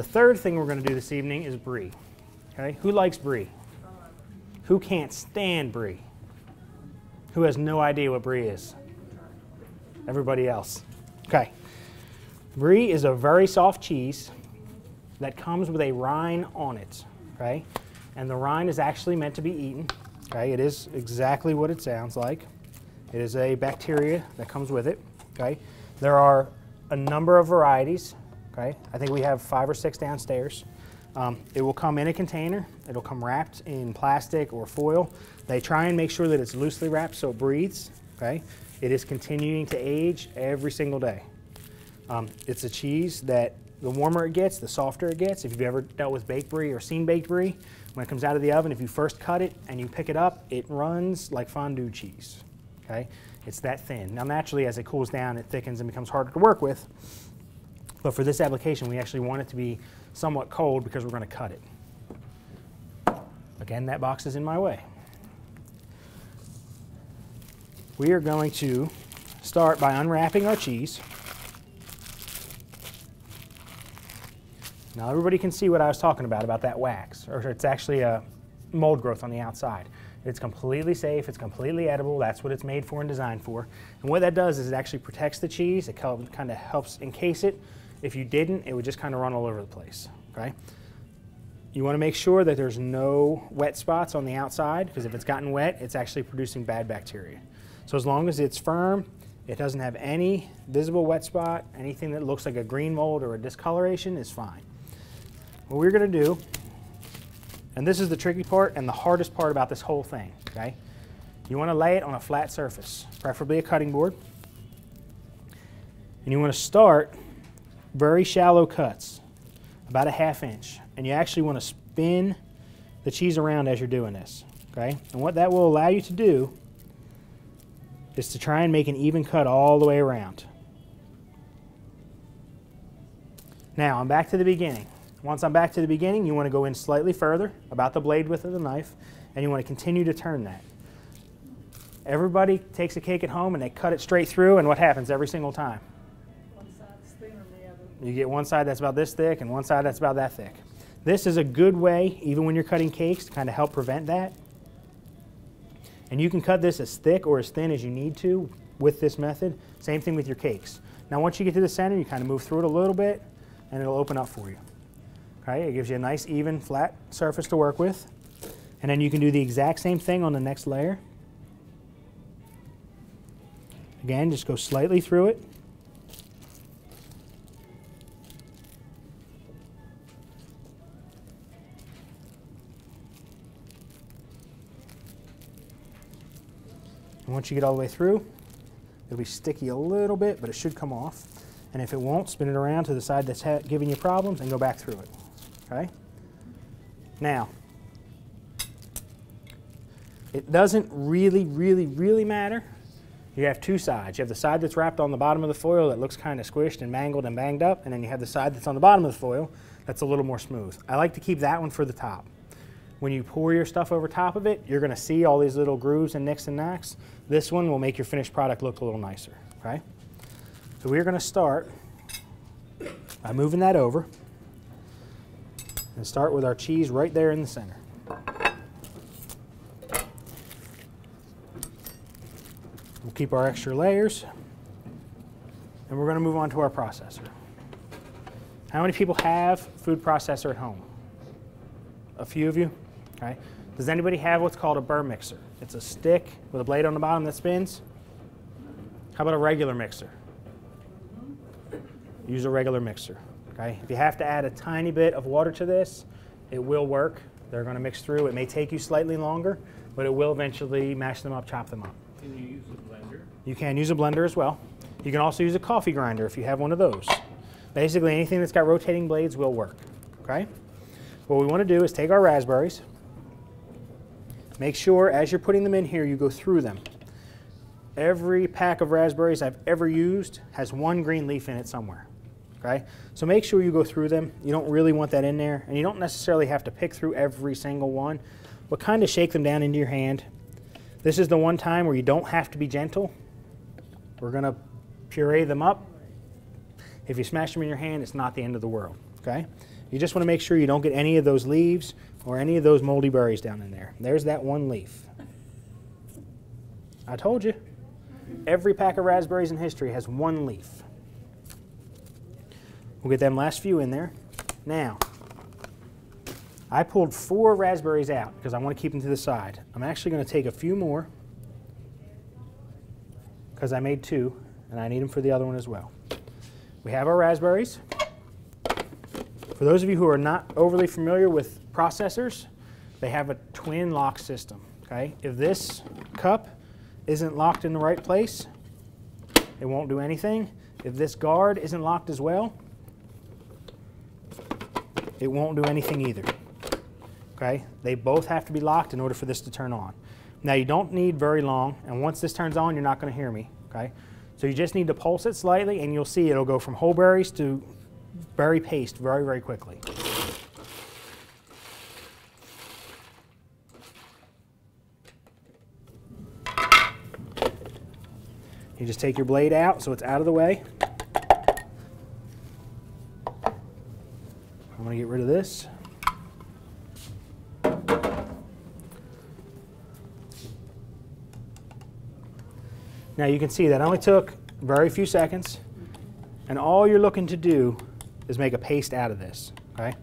third thing we're going to do this evening is brie. Okay, who likes brie? Who can't stand brie? Who has no idea what brie is? Everybody else. Okay. Brie is a very soft cheese that comes with a rind on it. Okay, and the rind is actually meant to be eaten. Okay, it is exactly what it sounds like. It is a bacteria that comes with it. Okay, there are a number of varieties. Okay, I think we have 5 or 6 downstairs. It will come in a container. It'll come wrapped in plastic or foil. They try and make sure that it's loosely wrapped so it breathes. Okay, it is continuing to age every single day. It's a cheese that the warmer it gets, the softer it gets. If you've ever dealt with baked brie or seen baked brie, when it comes out of the oven, if you first cut it and you pick it up, it runs like fondue cheese. Okay, it's that thin. Now naturally, as it cools down, it thickens and becomes harder to work with. But for this application, we actually want it to be somewhat cold because we're going to cut it. Again, that box is in my way. We are going to start by unwrapping our cheese. Now everybody can see what I was talking about that wax, or it's actually a mold growth on the outside. It's completely safe, it's completely edible, that's what it's made for and designed for. And what that does is it actually protects the cheese, it kind of helps encase it. If you didn't, it would just kind of run all over the place, okay? You want to make sure that there's no wet spots on the outside, because if it's gotten wet, it's actually producing bad bacteria. So as long as it's firm, it doesn't have any visible wet spot, anything that looks like a green mold or a discoloration is fine. What we're going to do, and this is the tricky part and the hardest part about this whole thing, okay? You want to lay it on a flat surface, preferably a cutting board. And you want to start very shallow cuts, about a ½ inch. And you actually want to spin the cheese around as you're doing this, okay? And what that will allow you to do is to try and make an even cut all the way around. Now, I'm back to the beginning. Once I'm back to the beginning, you want to go in slightly further, about the blade width of the knife, and you want to continue to turn that. Everybody takes a cake at home and they cut it straight through, and what happens every single time? One side's thinner than the other. You get one side that's about this thick and one side that's about that thick. This is a good way, even when you're cutting cakes, to kind of help prevent that. And you can cut this as thick or as thin as you need to with this method. Same thing with your cakes. Now once you get to the center, you kind of move through it a little bit and it'll open up for you. Okay, it gives you a nice even flat surface to work with. And then you can do the exact same thing on the next layer. Again, just go slightly through it. And once you get all the way through, it'll be sticky a little bit, but it should come off. And if it won't, spin it around to the side that's giving you problems and go back through it. Okay? Now, it doesn't really matter. You have 2 sides. You have the side that's wrapped on the bottom of the foil that looks kind of squished and mangled and banged up, and then you have the side that's on the bottom of the foil that's a little more smooth. I like to keep that one for the top. When you pour your stuff over top of it, you're going to see all these little grooves and nicks and knacks. This one will make your finished product look a little nicer. Okay? So we're going to start by moving that over and start with our cheese right there in the center. We'll keep our extra layers, and we're going to move on to our processor. How many people have food processor at home? A few of you? Okay. Does anybody have what's called a burr mixer? It's a stick with a blade on the bottom that spins. How about a regular mixer? Use a regular mixer. Okay. If you have to add a tiny bit of water to this, it will work. They're going to mix through. It may take you slightly longer, but it will eventually mash them up, chop them up. Can you use a blender? You can use a blender as well. You can also use a coffee grinder if you have one of those. Basically, anything that's got rotating blades will work. Okay. What we want to do is take our raspberries. Make sure as you're putting them in here, you go through them. Every pack of raspberries I've ever used has 1 green leaf in it somewhere. Okay? So make sure you go through them. You don't really want that in there, and you don't necessarily have to pick through every single one, but kind of shake them down into your hand. This is the one time where you don't have to be gentle. We're going to puree them up. If you smash them in your hand, it's not the end of the world. Okay? You just want to make sure you don't get any of those leaves or any of those moldy berries down in there. There's that one leaf. I told you. Every pack of raspberries in history has one leaf. We'll get them last few in there. Now, I pulled 4 raspberries out because I want to keep them to the side. I'm actually going to take a few more because I made 2 and I need them for the other one as well. We have our raspberries. For those of you who are not overly familiar with processors, they have a twin lock system. Okay? If this cup isn't locked in the right place, it won't do anything. If this guard isn't locked as well, it won't do anything either. Okay? They both have to be locked in order for this to turn on. Now you don't need very long, and once this turns on, you're not going to hear me. Okay? So you just need to pulse it slightly, and you'll see it'll go from whole berries to berry paste very, very quickly. You just take your blade out so it's out of the way. I'm going to get rid of this. Now you can see that only took very few seconds, and all you're looking to do is make a paste out of this. Okay?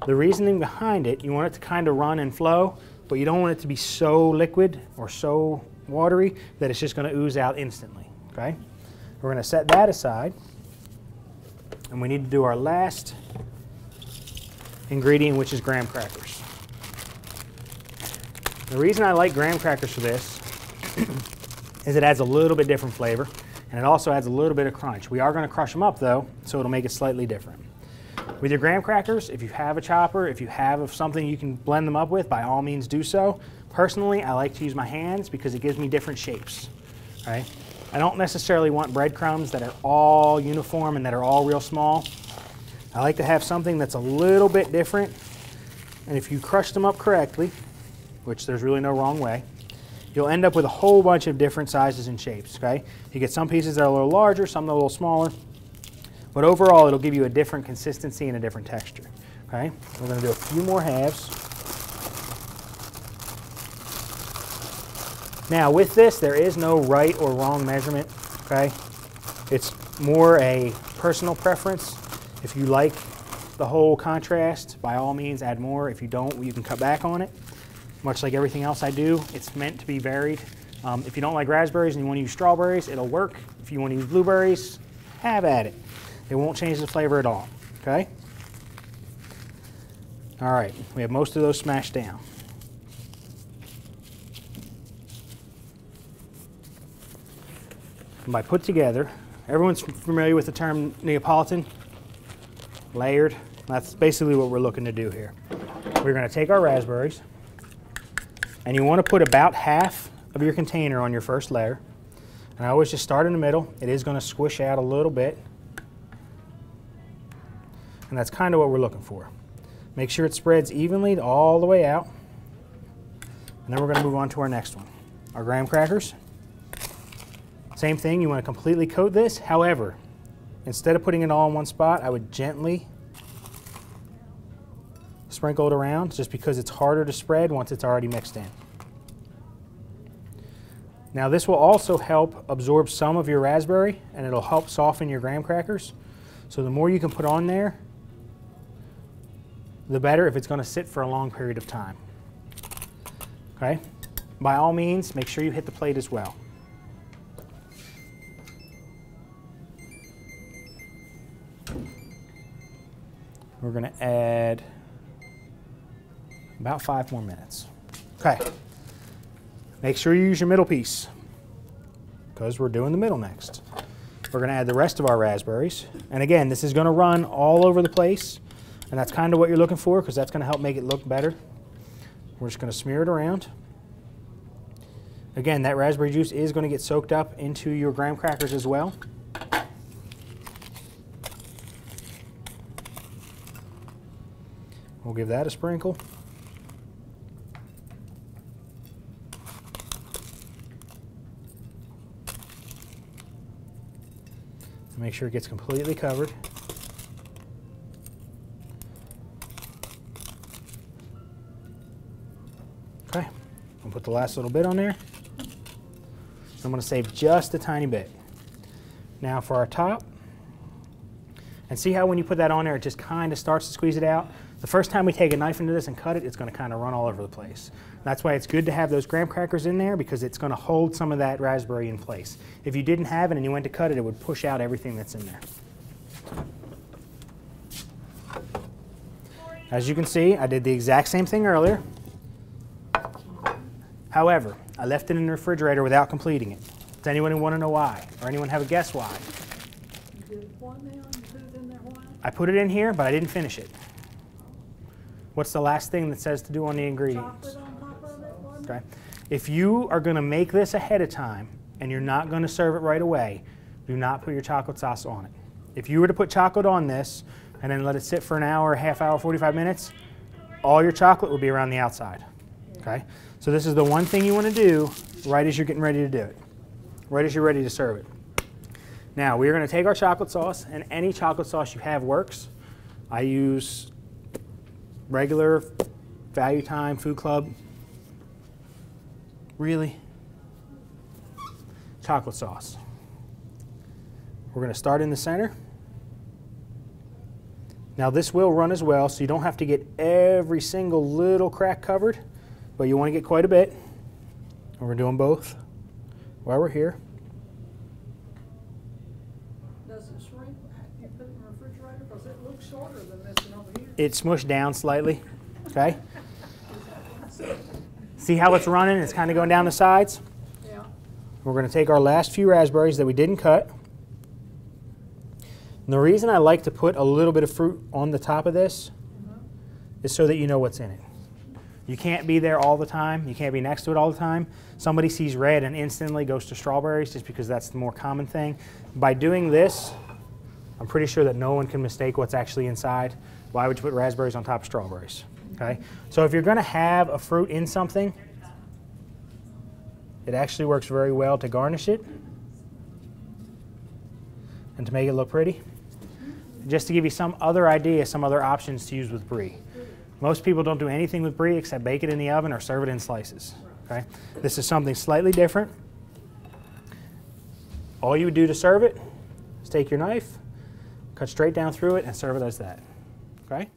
The reasoning behind it, you want it to kind of run and flow, but you don't want it to be so liquid or so watery that it's just going to ooze out instantly. Okay? We're going to set that aside, and we need to do our last ingredient, which is graham crackers. The reason I like graham crackers for this is it adds a little bit different flavor, and it also adds a little bit of crunch. We are going to crush them up though, so it'll make it slightly different. With your graham crackers, if you have a chopper, if you have something you can blend them up with, by all means do so. Personally, I like to use my hands because it gives me different shapes. Right? I don't necessarily want breadcrumbs that are all uniform and that are all real small. I like to have something that's a little bit different, and if you crush them up correctly, which there's really no wrong way, you'll end up with a whole bunch of different sizes and shapes. Okay? You get some pieces that are a little larger, some that are a little smaller, but overall it'll give you a different consistency and a different texture. Okay? We're going to do a few more halves. Now with this, there is no right or wrong measurement. Okay? It's more a personal preference. If you like the whole contrast, by all means add more. If you don't, you can cut back on it. Much like everything else I do, it's meant to be varied. If you don't like raspberries and you want to use strawberries, it'll work. If you want to use blueberries, have at it. It won't change the flavor at all. Okay? All right, we have most of those smashed down. And by put together, everyone's familiar with the term Neapolitan? Layered. That's basically what we're looking to do here. We're going to take our raspberries, and you want to put about half of your container on your first layer. And I always just start in the middle. It is going to squish out a little bit. And that's kind of what we're looking for. Make sure it spreads evenly all the way out. And then we're going to move on to our next one. Our graham crackers. Same thing, you want to completely coat this. However, instead of putting it all in one spot, I would gently sprinkle it around, just because it's harder to spread once it's already mixed in. Now this will also help absorb some of your raspberry, and it'll help soften your graham crackers. So the more you can put on there, the better if it's going to sit for a long period of time. Okay? By all means, make sure you hit the plate as well. We're going to add about 5 more minutes. Okay. Make sure you use your middle piece, because we're doing the middle next. We're going to add the rest of our raspberries. And again, this is going to run all over the place, and that's kind of what you're looking for, because that's going to help make it look better. We're just going to smear it around. Again, that raspberry juice is going to get soaked up into your graham crackers as well. We'll give that a sprinkle. Make sure it gets completely covered. the last little bit on there. I'm going to save just a tiny bit. Now for our top. And see how when you put that on there, it just kind of starts to squeeze it out? The first time we take a knife into this and cut it, it's going to kind of run all over the place. That's why it's good to have those graham crackers in there, because it's going to hold some of that raspberry in place. If you didn't have it and you went to cut it, it would push out everything that's in there. As you can see, I did the exact same thing earlier. However, I left it in the refrigerator without completing it. Does anyone want to know why? Or anyone have a guess why? You did what now? You put it in there why? I put it in here, but I didn't finish it. What's the last thing that says to do on the ingredients? Chocolate on top of it, wasn't it? Okay. If you are going to make this ahead of time and you're not going to serve it right away, do not put your chocolate sauce on it. If you were to put chocolate on this and then let it sit for an hour, a half hour, 45 minutes, all your chocolate will be around the outside. Okay? So this is the one thing you want to do right as you're getting ready to do it, right as you're ready to serve it. Now, we're going to take our chocolate sauce, and any chocolate sauce you have works. I use regular Value Time, Food Club. Really? Chocolate sauce. We're going to start in the center. Now this will run as well, so you don't have to get every single little crack covered, but you want to get quite a bit. And we're doing both while we're here. Does it shrink after you put it in the refrigerator? Because it looks shorter than this one over here. It smushed down slightly, okay? See how it's running? It's kind of going down the sides. Yeah. We're going to take our last few raspberries that we didn't cut. And the reason I like to put a little bit of fruit on the top of this is so that you know what's in it. You can't be there all the time. You can't be next to it all the time. Somebody sees red and instantly goes to strawberries just because that's the more common thing. By doing this, I'm pretty sure that no one can mistake what's actually inside. Why would you put raspberries on top of strawberries? Okay? So if you're going to have a fruit in something, it actually works very well to garnish it and to make it look pretty. Just to give you some other idea, some other options to use with brie. Most people don't do anything with brie except bake it in the oven or serve it in slices. Okay? This is something slightly different. All you would do to serve it is take your knife, cut straight down through it, and serve it as that. Okay?